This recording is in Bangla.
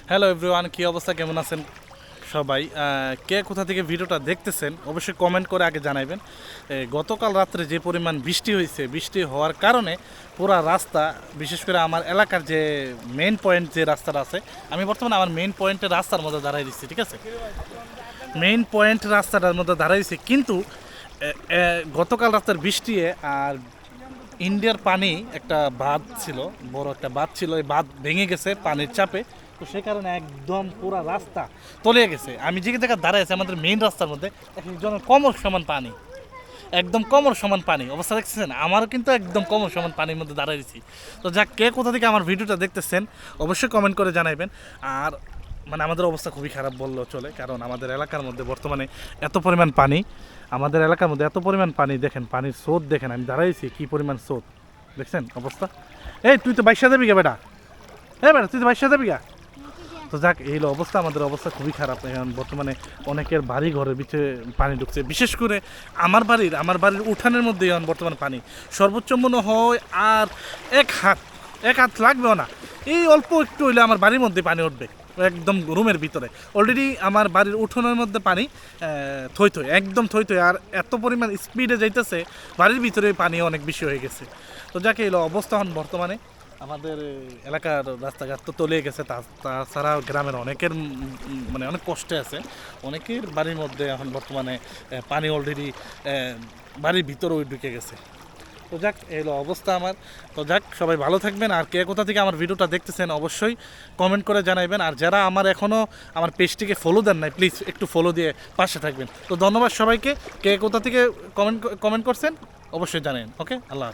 হ্যালো এভরিওয়ান, কী অবস্থা, কেমন আছেন সবাই? কে কোথা থেকে ভিডিওটা দেখতেছেন অবশ্যই কমেন্ট করে আগে জানাবেন। গতকাল রাত্রে যে পরিমাণ বৃষ্টি হয়েছে, বৃষ্টি হওয়ার কারণে পুরা রাস্তা, বিশেষ করে আমার এলাকার যে মেইন পয়েন্ট যে রাস্তাটা আছে, আমি বর্তমানে আমার মেইন পয়েন্টের রাস্তার মধ্যে দাঁড়াই দিচ্ছি, ঠিক আছে? মেইন পয়েন্ট রাস্তাটার মধ্যে দাঁড়াইছি, কিন্তু গতকাল রাতের বৃষ্টি আর ইন্ডিয়ার পানি একটা বাঁধ ছিল, বড় একটা বাঁধ ছিল, এই বাঁধ ভেঙে গেছে পানির চাপে। তো সে কারণে একদম পুরো রাস্তা তলিয়ে গেছে। আমি যে জায়গায় দাঁড়াই আছি আমাদের মেইন রাস্তার মধ্যে, একজনের কোমর সমান পানি, একদম কোমর সমান পানি অবস্থা দেখতেছেন। আমারও কিন্তু একদম কোমর সমান পানির মধ্যে দাঁড়াইছি। তো যাক, কে কোথা থেকে আমার ভিডিওটা দেখতেছেন অবশ্যই কমেন্ট করে জানাবেন। আর মানে আমাদের অবস্থা খুবই খারাপ বললেও চলে, কারণ আমাদের এলাকার মধ্যে বর্তমানে এত পরিমাণ পানি, আমাদের এলাকার মধ্যে এত পরিমাণ পানি, দেখেন পানির স্রোত দেখেন, আমি দাঁড়াইছি কি পরিমাণ স্রোত দেখছেন অবস্থা। এই তুই তো বাইশা যাবি গা বেটা, বেটা তুই তো বাইশা যাবি গা। তো যাক, এই হলো অবস্থা, আমাদের অবস্থা খুবই খারাপ এখন বর্তমানে। অনেকের বাড়ি ঘরের ভিতরে পানি ঢুকছে, বিশেষ করে আমার বাড়ির উঠানের মধ্যে এখন বর্তমানে পানি সর্বোচ্চ মনে হয় আর এক হাত লাগবেও না। এই অল্প একটু হইলে আমার বাড়ির মধ্যে পানি উঠবে, একদম রুমের ভিতরে। অলরেডি আমার বাড়ির উঠোনের মধ্যে পানি থই থই, একদম থই থই, আর এত পরিমাণ স্পিডে যাইতেছে, বাড়ির ভিতরে পানি অনেক বেশি হয়ে গেছে। তো যাকে এলো অবস্থা এখন বর্তমানে আমাদের এলাকার রাস্তাঘাট তো তলিয়ে গেছে, তাছাড়া গ্রামের অনেকের মানে অনেক কষ্টে আছে। অনেকের বাড়ির মধ্যে এখন বর্তমানে পানি অলরেডি বাড়ির ভিতরেও ঢুকে গেছে। তো যাক, এই হলো অবস্থা আমার। তো যাক, সবাই ভালো থাকবেন। আর কে কোথা থেকে আমার ভিডিওটা দেখতেছেন অবশ্যই কমেন্ট করে জানাবেন। আর যারা আমার এখনও আমার পেজটিকে ফলো দেন নাই, প্লিজ একটু ফলো দিয়ে পাশে থাকবেন। তো ধন্যবাদ সবাইকে। কে কোথা থেকে কমেন্ট করছেন অবশ্যই জানেন। ওকে, আল্লাহ হাফিজ।